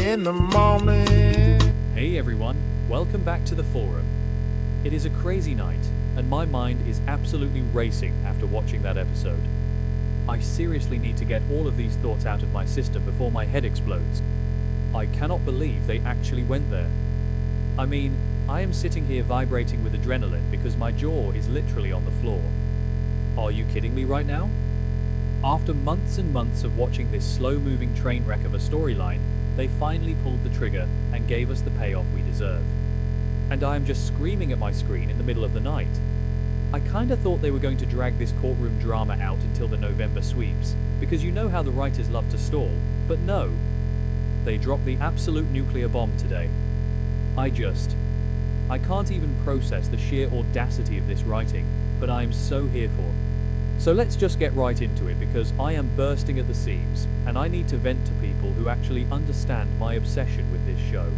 in the morning. Hey everyone, welcome back to the forum. It is a crazy night, and my mind is absolutely racing after watching that episode. I seriously need to get all of these thoughts out of my system before my head explodes. I cannot believe they actually went there. I mean, I am sitting here vibrating with adrenaline because my jaw is literally on the floor. Are you kidding me right now? After months and months of watching this slow-moving train wreck of a storyline, they finally pulled the trigger and gave us the payoff we deserve. And I am just screaming at my screen in the middle of the night. I kinda thought they were going to drag this courtroom drama out until the November sweeps, because you know how the writers love to stall, but no. They dropped the absolute nuclear bomb today. I can't even process the sheer audacity of this writing, but I am so here for it. So let's just get right into it because I am bursting at the seams, and I need to vent to people who actually understand my obsession with this show.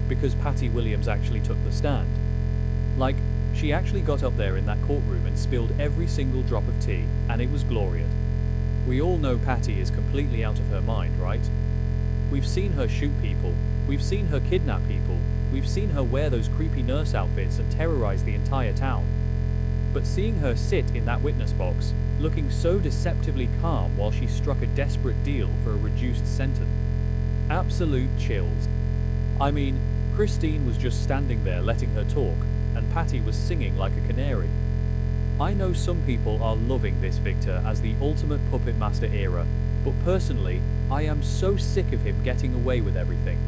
Because Patty Williams actually took the stand. Like, she actually got up there in that courtroom and spilled every single drop of tea, and it was glorious. We all know Patty is completely out of her mind, right? We've seen her shoot people, we've seen her kidnap people, we've seen her wear those creepy nurse outfits and terrorize the entire town. But seeing her sit in that witness box, looking so deceptively calm while she struck a desperate deal for a reduced sentence. Absolute chills. I mean, Christine was just standing there letting her talk, and Patty was singing like a canary. I know some people are loving this Victor as the ultimate puppet master era, but personally, I am so sick of him getting away with everything.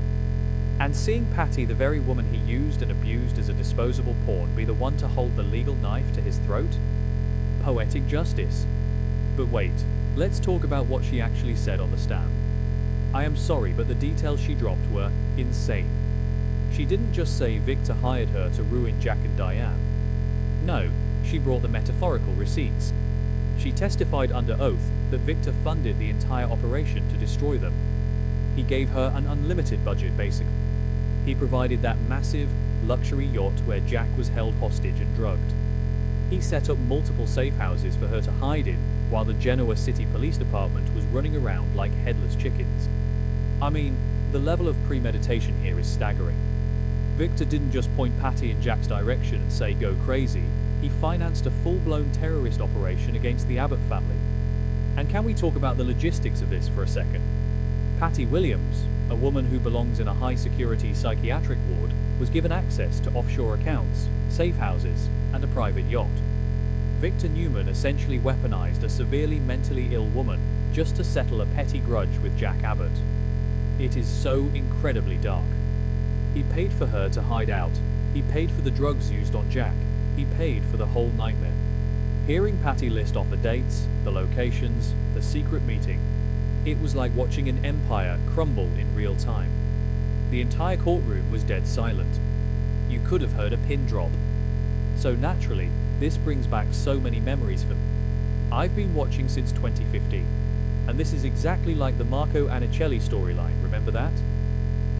And seeing Patty, the very woman he used and abused as a disposable pawn, be the one to hold the legal knife to his throat? Poetic justice. But wait, let's talk about what she actually said on the stand. I am sorry, but the details she dropped were insane. She didn't just say Victor hired her to ruin Jack and Diane. No, she brought the metaphorical receipts. She testified under oath that Victor funded the entire operation to destroy them. He gave her an unlimited budget, basically. He provided that massive, luxury yacht where Jack was held hostage and drugged. He set up multiple safe houses for her to hide in, while the Genoa City Police Department was running around like headless chickens. I mean, the level of premeditation here is staggering. Victor didn't just point Patty in Jack's direction and say go crazy, he financed a full-blown terrorist operation against the Abbott family. And can we talk about the logistics of this for a second? Patty Williams, a woman who belongs in a high-security psychiatric ward, was given access to offshore accounts, safe houses, and a private yacht. Victor Newman essentially weaponized a severely mentally ill woman just to settle a petty grudge with Jack Abbott. It is so incredibly dark. He paid for her to hide out. He paid for the drugs used on Jack. He paid for the whole nightmare. Hearing Patty list off the dates, the locations, the secret meeting, it was like watching an empire crumble in real time. The entire courtroom was dead silent. You could have heard a pin drop. So naturally, this brings back so many memories for me. I've been watching since 2015, and this is exactly like the Marco Anicelli storyline, remember that?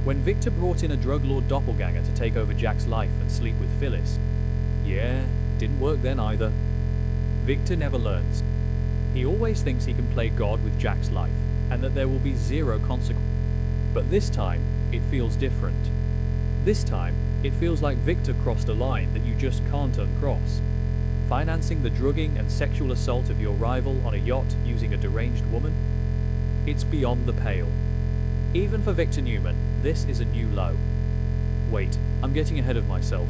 When Victor brought in a drug lord doppelganger to take over Jack's life and sleep with Phyllis. Yeah, didn't work then either. Victor never learns. He always thinks he can play God with Jack's life, and that there will be zero consequence. But this time, it feels different. This time, it feels like Victor crossed a line that you just can't uncross. Financing the drugging and sexual assault of your rival on a yacht using a deranged woman? It's beyond the pale. Even for Victor Newman, this is a new low. Wait, I'm getting ahead of myself.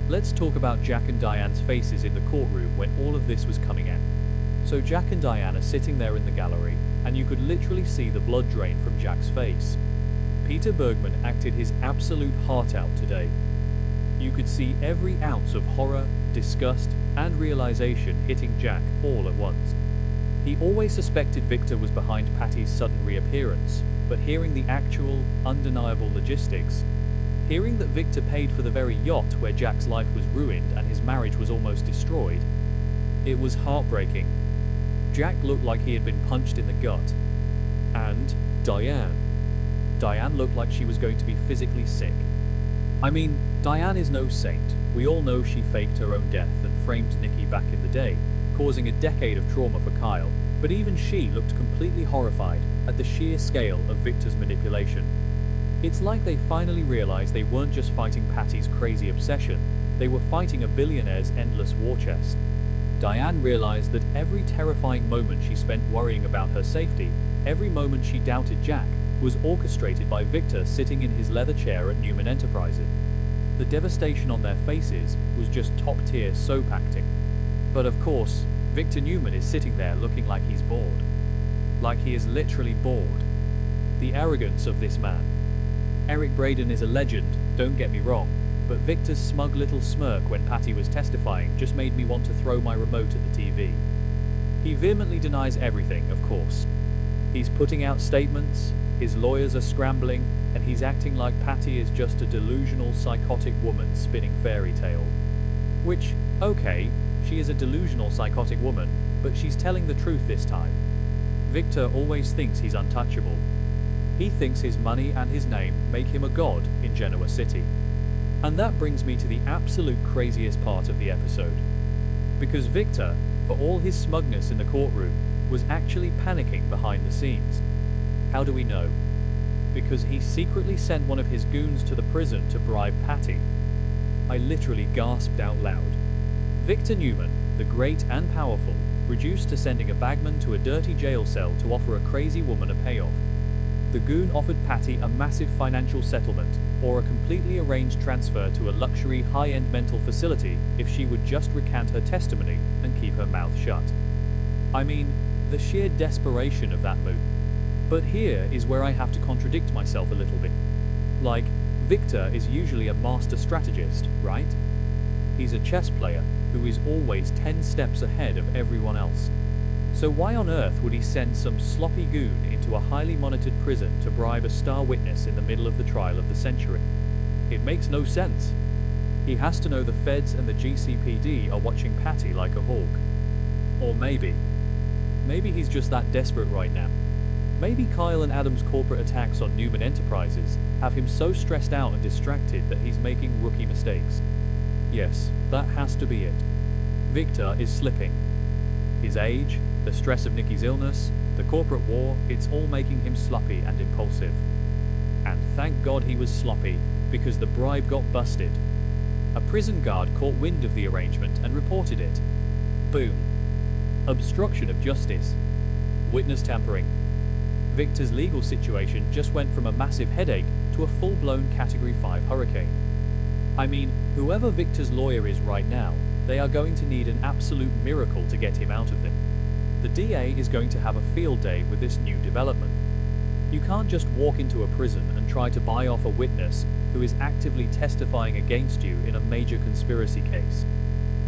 Let's talk about Jack and Diane's faces in the courtroom when all of this was coming out. So Jack and Diane are sitting there in the gallery, and you could literally see the blood drain from Jack's face. Peter Bergman acted his absolute heart out today. You could see every ounce of horror, disgust, and realization hitting Jack all at once. He always suspected Victor was behind Patty's sudden reappearance, but hearing the actual, undeniable logistics, hearing that Victor paid for the very yacht where Jack's life was ruined and his marriage was almost destroyed, it was heartbreaking. Jack looked like he had been punched in the gut. And Diane. Diane looked like she was going to be physically sick. I mean, Diane is no saint. We all know she faked her own death and framed Nikki back in the day, causing a decade of trauma for Kyle, but even she looked completely horrified at the sheer scale of Victor's manipulation. It's like they finally realized they weren't just fighting Patty's crazy obsession, they were fighting a billionaire's endless war chest. Diane realized that every terrifying moment she spent worrying about her safety, every moment she doubted Jack, was orchestrated by Victor sitting in his leather chair at Newman Enterprises. The devastation on their faces was just top-tier soap acting. But of course, Victor Newman is sitting there looking like he's bored. Like he is literally bored. The arrogance of this man. Eric Braeden is a legend, don't get me wrong, but Victor's smug little smirk when Patty was testifying just made me want to throw my remote at the TV. He vehemently denies everything, of course. He's putting out statements, his lawyers are scrambling, and he's acting like Patty is just a delusional, psychotic woman spinning fairy tale. Which, okay, she is a delusional, psychotic woman, but she's telling the truth this time. Victor always thinks he's untouchable. He thinks his money and his name make him a god in Genoa City. And that brings me to the absolute craziest part of the episode. Because Victor, for all his smugness in the courtroom, was actually panicking behind the scenes. How do we know? Because he secretly sent one of his goons to the prison to bribe Patty. I literally gasped out loud. Victor Newman, the great and powerful, reduced to sending a bagman to a dirty jail cell to offer a crazy woman a payoff. The goon offered Patty a massive financial settlement, or a completely arranged transfer to a luxury high-end mental facility if she would just recant her testimony and keep her mouth shut. I mean, the sheer desperation of that move. But here is where I have to contradict myself a little bit. Like, Victor is usually a master strategist, right? He's a chess player who is always 10 steps ahead of everyone else. So why on earth would he send some sloppy goon into a highly monitored prison to bribe a star witness in the middle of the trial of the century? It makes no sense. He has to know the feds and the GCPD are watching Patty like a hawk. Or maybe he's just that desperate right now. Maybe Kyle and Adam's corporate attacks on Newman Enterprises have him so stressed out and distracted that he's making rookie mistakes. Yes, that has to be it. Victor is slipping. His age, the stress of Nikki's illness, the corporate war, it's all making him sloppy and impulsive. And thank God he was sloppy, because the bribe got busted. A prison guard caught wind of the arrangement and reported it. Boom. Obstruction of justice. Witness tampering. Victor's legal situation just went from a massive headache to a full-blown Category 5 hurricane. I mean, whoever Victor's lawyer is right now, they are going to need an absolute miracle to get him out of it. The DA is going to have a field day with this new development. You can't just walk into a prison and try to buy off a witness who is actively testifying against you in a major conspiracy case.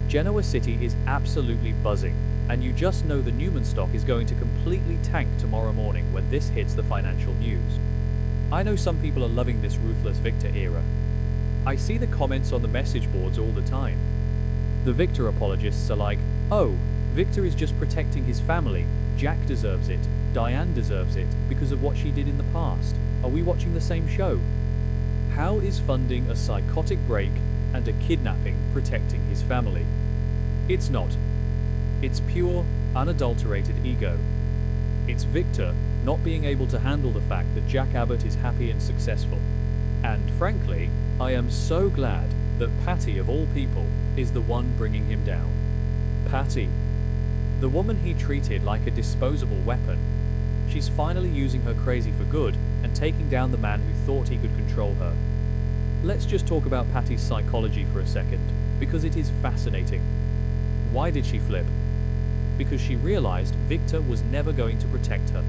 Genoa City is absolutely buzzing, and you just know the Newman stock is going to completely tank tomorrow morning when this hits the financial news. I know some people are loving this ruthless Victor era. I see the comments on the message boards all the time. The Victor apologists are like, oh, Victor is just protecting his family, Jack deserves it, Diane deserves it, because of what she did in the past. Are we watching the same show? How is funding a psychotic break and a kidnapping protecting his family? It's not. It's pure, unadulterated ego. It's Victor not being able to handle the fact that Jack Abbott is happy and successful. And frankly, I am so glad that Patty, of all people, is the one bringing him down. Patty. The woman he treated like a disposable weapon. She's finally using her crazy for good and taking down the man who thought he could control her. Let's just talk about Patty's psychology for a second, because it is fascinating. Why did she flip? Because she realized Victor was never going to protect her.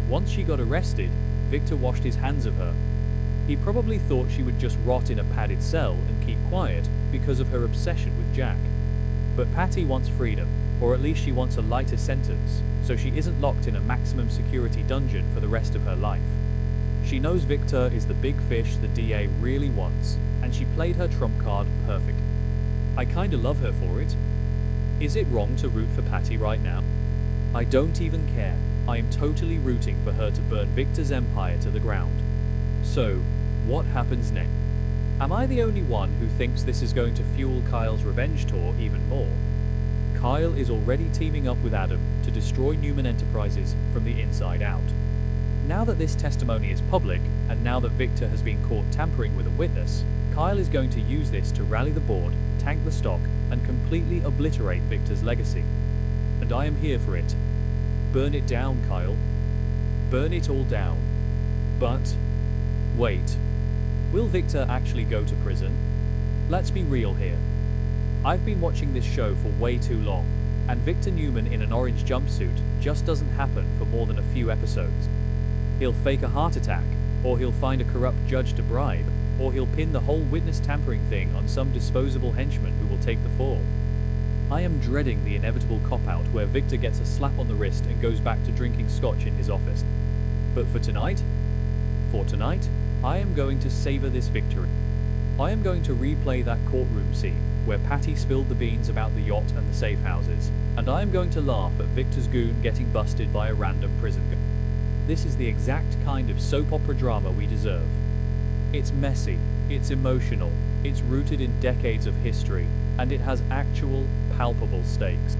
Once she got arrested, Victor washed his hands of her. He probably thought she would just rot in a padded cell and keep quiet because of her obsession with Jack. But Patty wants freedom, or at least she wants a lighter sentence, so she isn't locked in a maximum security dungeon for the rest of her life. She knows Victor is the big fish the DA really wants, and she played her trump card perfect. I kinda love her for it. Is it wrong to root for Patty right now? I don't even care. I am totally rooting for her to burn Victor's empire to the ground. So, what happens next? Am I the only one who thinks this is going to fuel Kyle's revenge tour even more? Kyle is already teaming up with Adam to destroy Newman Enterprises from the inside out. Now that this testimony is public, and now that Victor has been caught tampering with a witness, Kyle is going to use this to rally the board, tank the stock, and completely obliterate Victor's legacy. And I am here for it. Burn it down, Kyle. Burn it all down. But wait. Will Victor actually go to prison? Let's be real here. I've been watching this show for way too long, and Victor Newman in an orange jumpsuit just doesn't happen for more than a few episodes. He'll fake a heart attack, or he'll find a corrupt judge to bribe, or he'll pin the whole witness tampering thing on some disposable henchman who will take the fall. I am dreading the inevitable cop-out where Victor gets a slap on the wrist and goes back to drinking scotch in his office. But for tonight, I am going to savor this victory. I am going to replay that courtroom scene where Patty spilled the beans about the yacht and the safe houses, and I am going to laugh at Victor's goon getting busted by a random prison guard. This is the exact kind of soap opera drama we deserve. It's messy, it's emotional, it's rooted in decades of history, and it has actual, palpable stakes.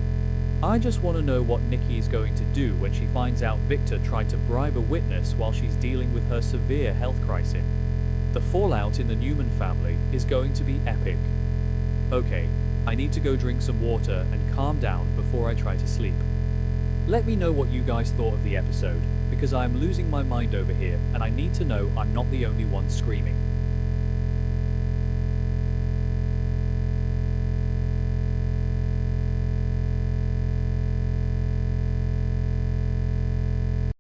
I just want to know what Nikki is going to do when she finds out Victor tried to bribe a witness while she's dealing with her severe health crisis. The fallout in the Newman family is going to be epic. Okay, I need to go drink some water and calm down before I try to sleep. Let me know what you guys thought of the episode, because I am losing my mind over here and I need to know I'm not the only one screaming.